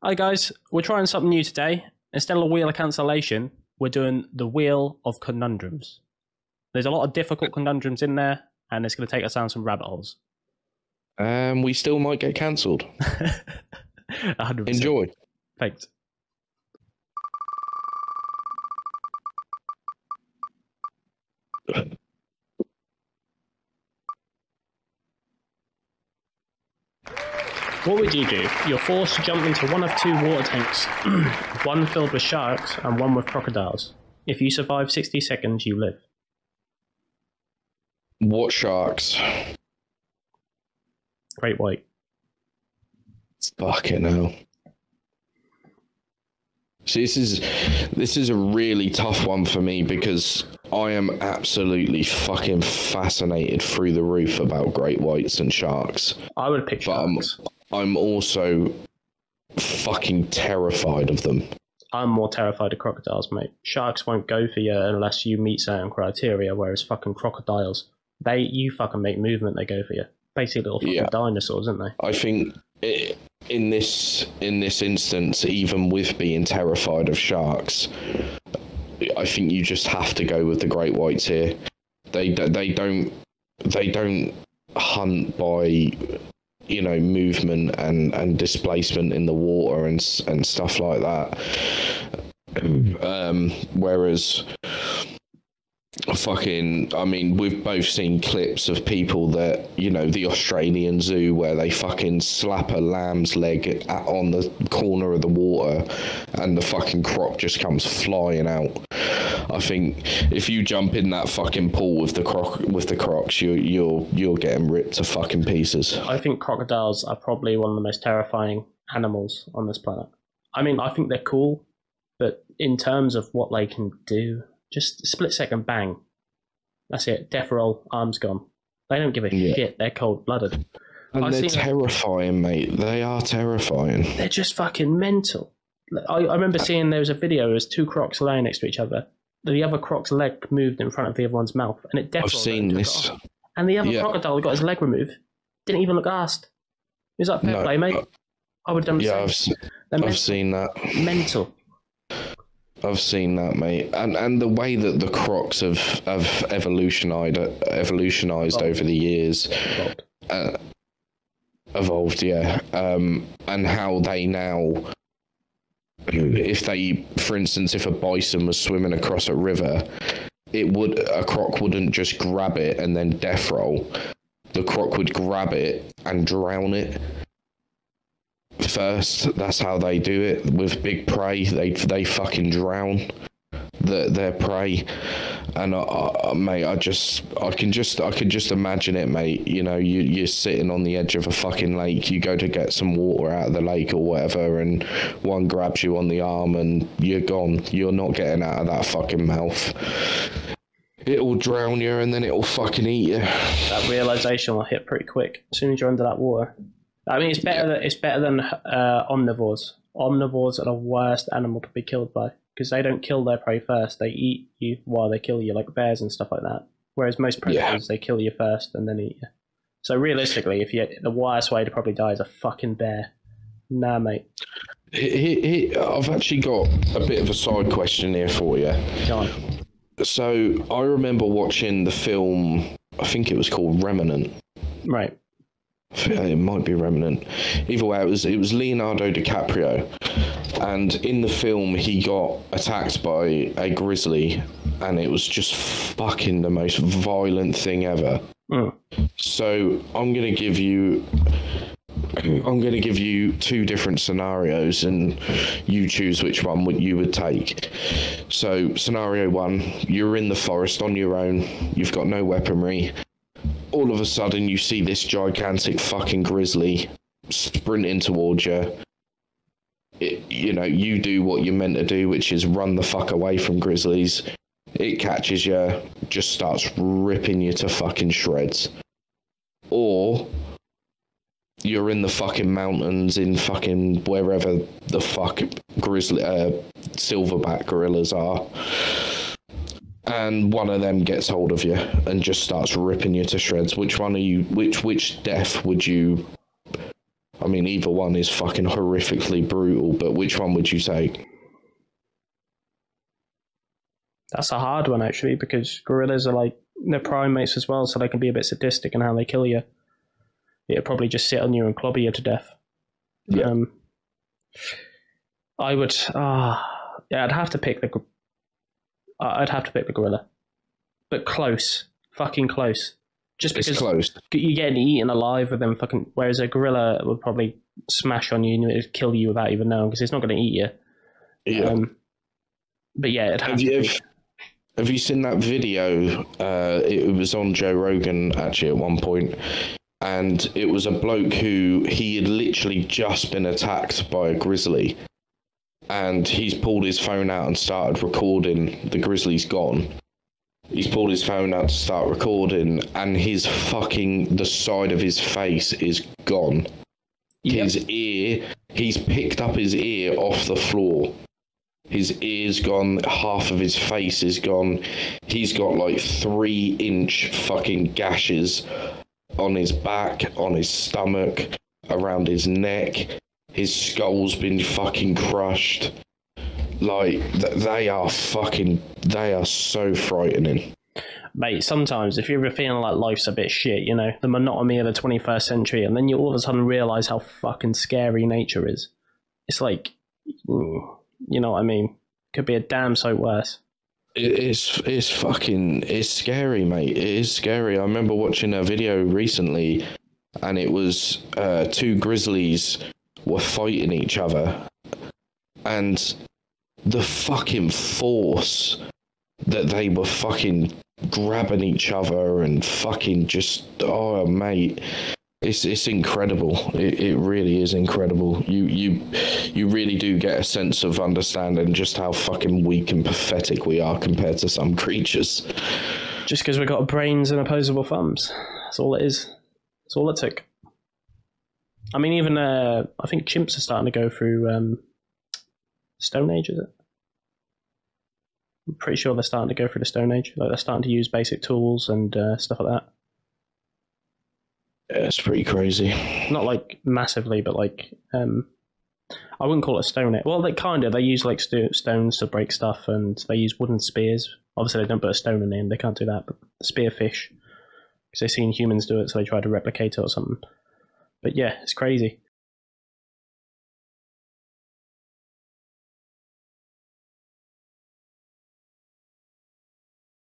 Hi guys, we're trying something new today. Instead of a wheel of cancellation, we're doing the wheel of conundrums. There's a lot of difficult conundrums in there, and it's going to take us down some rabbit holes. We still might get cancelled. 100%. Enjoy. Thanks. What would you do? You're forced to jump into one of two water tanks, one filled with sharks and one with crocodiles. If you survive 60 seconds, you live. What sharks? Great white. Fucking hell. See, this is a really tough one for me because I am absolutely fucking fascinated through the roof about great whites and sharks. I would pick sharks. I'm also fucking terrified of them. I'm more terrified of crocodiles, mate. Sharks won't go for you unless you meet certain criteria, whereas fucking crocodiles, you fucking make movement, they go for you. Basically little fucking dinosaurs, aren't they? I think in this instance, even with being terrified of sharks, I think you just have to go with the great whites here. They don't hunt by, you know, movement and displacement in the water and stuff like that. Whereas I mean, we've both seen clips of people that, you know, the Australian zoo where they fucking slap a lamb's leg on the corner of the water and the fucking croc just comes flying out. I think if you jump in that fucking pool with the crocs, you're getting ripped to fucking pieces. I think crocodiles are probably one of the most terrifying animals on this planet. I mean, I think they're cool, but in terms of what they can do, just a split second bang. That's it. Death roll, arms gone. They don't give a shit. They're cold-blooded. And they're terrifying, mate. They are terrifying. They're just fucking mental. I remember seeing there was a video, there was two crocs laying next to each other. The other croc's leg moved in front of the other one's mouth, and it death rolled. I've seen this. And the other crocodile got his leg removed. Didn't even look asked. He was like, fair play, mate. I would have done the same. I've seen that. Mental. I've seen that, mate, and the way that the crocs have evolutionized over the years, evolved, and how they now, for instance, if a bison was swimming across a river, a croc wouldn't just grab it and then death roll. The croc would grab it and drown it first. That's how they do it with big prey. They fucking drown their prey. And mate, I can just imagine it, mate. You know, you're sitting on the edge of a fucking lake. You go to get some water out of the lake or whatever, and one grabs you on the arm, and you're gone. You're not getting out of that fucking mouth. It'll drown you, and then it'll fucking eat you. That realization will hit pretty quick as soon as you're under that water. I mean, it's better than omnivores. Omnivores are the worst animal to be killed by because they don't kill their prey first. They eat you while they kill you, like bears and stuff like that. Whereas most predators, they kill you first and then eat you. So realistically, the worst way to probably die is a fucking bear. Nah, mate. I've actually got a bit of a side question here for you. Go on. So I remember watching the film. I think it was called Remnant. Right. It might be Remnant. Either way, it was Leonardo DiCaprio, and in the film he got attacked by a grizzly, and it was just fucking the most violent thing ever. So I'm gonna give you two different scenarios, and you choose which one you would take. So scenario one: you're in the forest on your own. You've got no weaponry. All of a sudden, you see this gigantic fucking grizzly sprinting towards you. You do what you're meant to do, which is run the fuck away from grizzlies. It catches you, just starts ripping you to fucking shreds. Or you're in the fucking mountains in fucking wherever the fuck grizzly silverback gorillas are. And one of them gets hold of you and just starts ripping you to shreds. Which one are you? Which death would you? I mean, either one is fucking horrifically brutal, but which one would you take? That's a hard one, actually, because gorillas are like, they're primates as well, so they can be a bit sadistic in how they kill you. It'll probably just sit on you and clobber you to death. Yeah. I would, yeah, I'd have to pick the gorilla. But close. Fucking close. Just because it's close. you're getting eaten alive with them fucking, whereas a gorilla would probably smash on you and it'd kill you without even knowing, because it's not going to eat you. Yeah. But yeah, it'd have to be. Have you seen that video? It was on Joe Rogan, actually, at one point. And it was a bloke who he had literally just been attacked by a grizzly. And he's pulled his phone out and started recording. The grizzly's gone. He's pulled his phone out to start recording, and the side of his face is gone. Yep. His ear, he's picked up his ear off the floor. His ear's gone, half of his face is gone. He's got like 3-inch fucking gashes on his back, on his stomach, around his neck. His skull's been fucking crushed. Like, they are so frightening. Mate, sometimes if you're ever feeling like life's a bit shit, you know, the monotony of the 21st century, and then you all of a sudden realise how fucking scary nature is. It's like, you know what I mean? Could be a damn sight worse. It's scary, mate. It is scary. I remember watching a video recently, and it was 2 grizzlies were fighting each other, and the fucking force that they were fucking grabbing each other and fucking just, oh mate, it's incredible. It really is incredible. You really do get a sense of understanding just how fucking weak and pathetic we are compared to some creatures. Just because we've got brains and opposable thumbs. That's all it is. That's all it took. I mean, even I think chimps are starting to go through Stone Age, is it? I'm pretty sure they're starting to go through the Stone Age. Like, they're starting to use basic tools and stuff like that. Yeah, it's pretty crazy. Not like massively, but like I wouldn't call it a stone age. Well, they use like stones to break stuff, and they use wooden spears. Obviously, they don't put a stone in it; they can't do that. But spearfish, because they've seen humans do it, so they try to replicate it or something. But yeah, it's crazy.